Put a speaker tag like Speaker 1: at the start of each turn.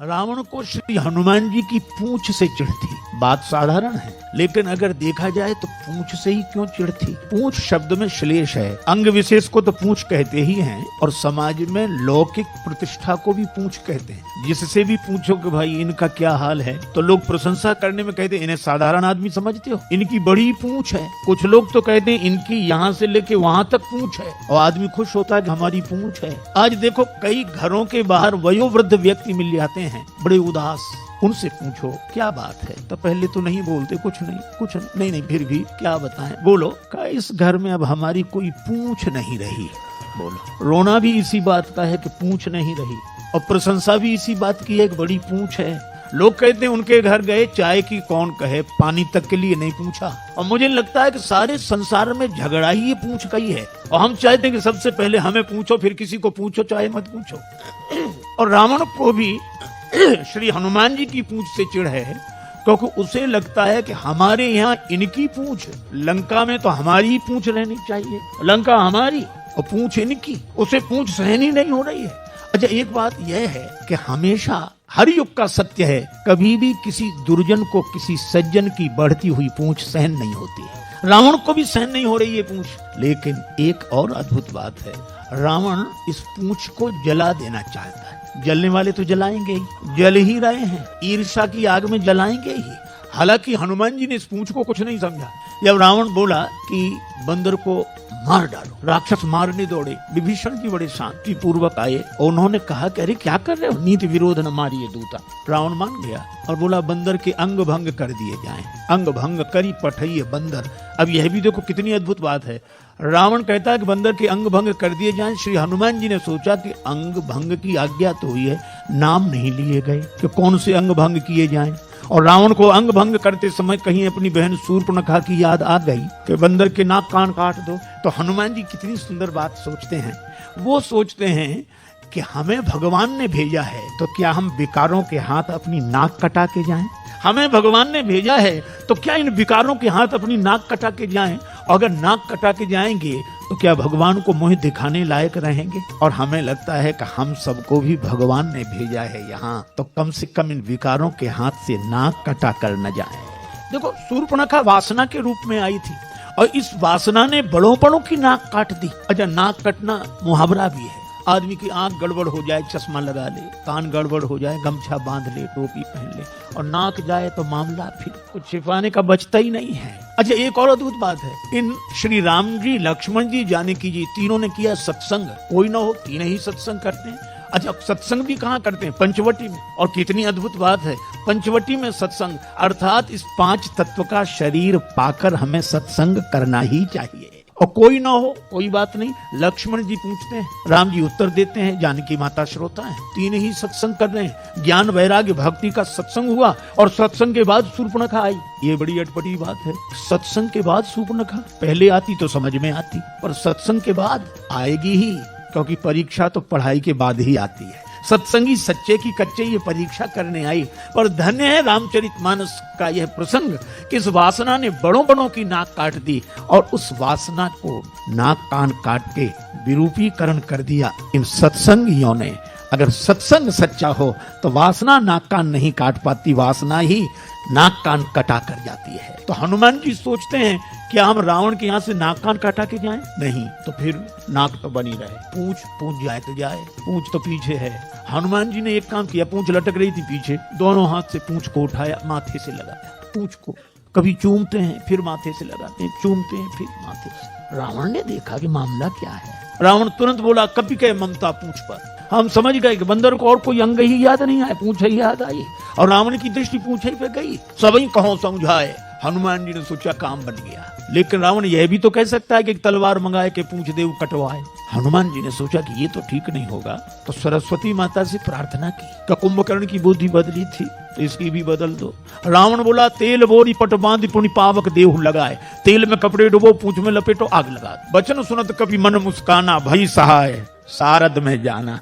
Speaker 1: रावण को श्री हनुमान जी की पूंछ से चिढ़ थी। बात साधारण है, लेकिन अगर देखा जाए तो पूंछ से ही क्यों चिढ़ थी। पूंछ शब्द में श्लेष है, अंग विशेष को तो पूंछ कहते ही हैं, और समाज में लौकिक प्रतिष्ठा को भी पूंछ कहते हैं। जिससे भी पूछो कि भाई इनका क्या हाल है, तो लोग प्रशंसा करने में कहते हैं इन्हें साधारण आदमी समझते हो, इनकी बड़ी पूंछ है। कुछ लोग तो कहते हैं इनकी यहाँ से लेके वहाँ तक पूंछ है, और आदमी खुश होता है कि हमारी पूंछ है। आज देखो कई घरों के बाहर वयोवृद्ध व्यक्ति मिल जाते हैं, बड़े उदास, उनसे पूछो क्या बात है, तो पहले तो नहीं बोलते, कुछ नहीं, फिर भी क्या बताएं, बोलो का इस घर में अब हमारी कोई पूंछ नहीं रही। बोलो, रोना भी इसी बात का है कि पूंछ नहीं रही, और प्रशंसा भी इसी बात की है कि बड़ी पूंछ है। लोग कहते हैं उनके घर गए, चाय की कौन कहे, पानी तक के लिए नहीं पूछा। और मुझे लगता है कि सारे संसार में झगड़ा ही ये पूंछ का ही है, और हम चाहते हैं कि सबसे पहले हमें पूछो, फिर किसी को पूछो, चाहे मत पूछो। और रावण को भी श्री हनुमान जी की पूंछ से चिढ़ है, क्योंकि उसे लगता है कि हमारे यहाँ इनकी पूंछ, लंका में तो हमारी पूंछ रहनी चाहिए, लंका हमारी और पूंछ इनकी, उसे पूंछ सहनी नहीं हो रही है। अच्छा, एक बात यह है कि हमेशा हर युग का सत्य है, कभी भी किसी दुर्जन को किसी सज्जन की बढ़ती हुई पूंछ सहन नहीं होती है। रावण को भी सहन नहीं हो रही है पूंछ। लेकिन एक और अद्भुत बात है, रावण इस पूंछ को जला देना चाहता है। जलने वाले तो जलाएंगे ही, जल ही रहे हैं, ईर्ष्या की आग में जलाएंगे ही। हालांकि हनुमान जी ने इस पूंछ को कुछ नहीं समझा। जब रावण बोला कि बंदर को मार डालो, राक्षस मारने दौड़े, विभीषण जी बड़े शांति पूर्वक आए, उन्होंने कहा कि अरे क्या कर रहे हो, नीति विरोध न मारिए दूता। रावण मान गया और बोला बंदर के अंग भंग कर दिए जाएं। अंग भंग करी पठइए बंदर। अब यह भी देखो कितनी अद्भुत बात है। रावण कहता है कि बंदर के अंग भंग कर दिए जाएं। श्री हनुमान जी ने सोचा कि अंग भंग की आज्ञा तो हुई है, नाम नहीं लिए गए कि कौन से अंग भंग किए जाएं। और रावण को अंग भंग करते समय कहीं अपनी बहन शूर्पणखा की याद आ गई कि बंदर के नाक कान काट दो। तो हनुमान जी कितनी सुंदर बात सोचते हैं। वो सोचते हैं कि हमें भगवान ने भेजा है, तो क्या हम विकारों के हाथ अपनी नाक कटा के जाएं? हमें भगवान ने भेजा है, तो क्या इन विकारों के हाथ अपनी नाक कटा के जाएं? अगर नाक कटा के जाएंगे तो क्या भगवान को मुंह दिखाने लायक रहेंगे? और हमें लगता है कि हम सबको भी भगवान ने भेजा है यहाँ, तो कम से कम इन विकारों के हाथ से नाक कटा कर न जाए। देखो, शूर्पणखा वासना के रूप में आई थी, और इस वासना ने बड़ों बड़ों की नाक काट दी। अच्छा, नाक कटना मुहावरा भी है। आदमी की आंख गड़बड़ हो जाए चश्मा लगा ले, कान गड़बड़ हो जाए गमछा बांध ले, टोपी पहन ले, और नाक जाए तो मामला फिर कुछ छिपाने का बचता ही नहीं है। अच्छा, एक और अद्भुत बात है, इन श्री राम जी, लक्ष्मण जी, जानकी जी, तीनों ने किया सत्संग। कोई ना हो, तीनों ही सत्संग करते हैं। अच्छा, सत्संग भी कहाँ करते हैं? पंचवटी में। और कितनी अद्भुत बात है, पंचवटी में सत्संग, अर्थात इस 5 तत्व का शरीर पाकर हमें सत्संग करना ही चाहिए। और कोई ना हो, कोई बात नहीं, लक्ष्मण जी पूछते हैं, राम जी उत्तर देते हैं, जानकी माता श्रोता है, तीन ही सत्संग कर रहे हैं। ज्ञान वैराग्य भक्ति का सत्संग हुआ, और सत्संग के बाद शूर्पणखा आई। ये बड़ी अटपटी बात है, सत्संग के बाद शूर्पणखा। पहले आती तो समझ में आती, पर सत्संग के बाद आएगी ही, क्योंकि परीक्षा तो पढ़ाई के बाद ही आती है। सत्संगी सच्चे की कच्चे ये परीक्षा करने आई। पर धन्य है रामचरितमानस का यह प्रसंग कि इस वासना ने बड़ों बड़ों की नाक काट दी, और उस वासना को नाक कान काट के विरूपीकरण कर दिया इन सत्संगियों ने। अगर सत्संग सच्चा हो तो वासना नाक कान नहीं काट पाती, वासना ही नाक कान कटा कर जाती है। तो हनुमान जी सोचते हैं क्या हम रावण के यहाँ से नाक कान काटा के जाएं? नहीं, तो फिर नाक तो बनी रहे, पूंछ जाए तो जाए, पूंछ तो पीछे है। हनुमान जी ने एक काम किया, पूंछ लटक रही थी पीछे, दोनों हाथ से पूंछ को उठाया, माथे से लगाया। पूंछ को कभी चूमते हैं, फिर माथे से लगाते हैं, चूमते हैं, फिर माथे से। रावण ने देखा कि मामला क्या है। रावण तुरंत बोला, कभी कहे ममता पूंछ पर। हम समझ गए कि बंदर को और कोई अंग ही याद नहीं आए, पूंछ ही याद आई, और रावण की दृष्टि पूंछ ही पे गई। सभी कहो समझाए। हनुमान जी ने सोचा काम बन गया। लेकिन रावण यह भी तो कह सकता है कि तलवार मंगाए के पूंछ देव कटवाए। हनुमान जी ने सोचा कि ये तो ठीक नहीं होगा, तो सरस्वती माता से प्रार्थना की। कुंभकर्ण की बुद्धि बदली थी, तो इसकी भी बदल दो। रावण बोला, तेल बोरी पट बांध पुनि पावक देहु लगाए। तेल में कपड़े डुबो, पूंछ में लपेटो, आग लगा। बचन सुनत कभी मन मुस्काना, भई सहाय सारद में जाना।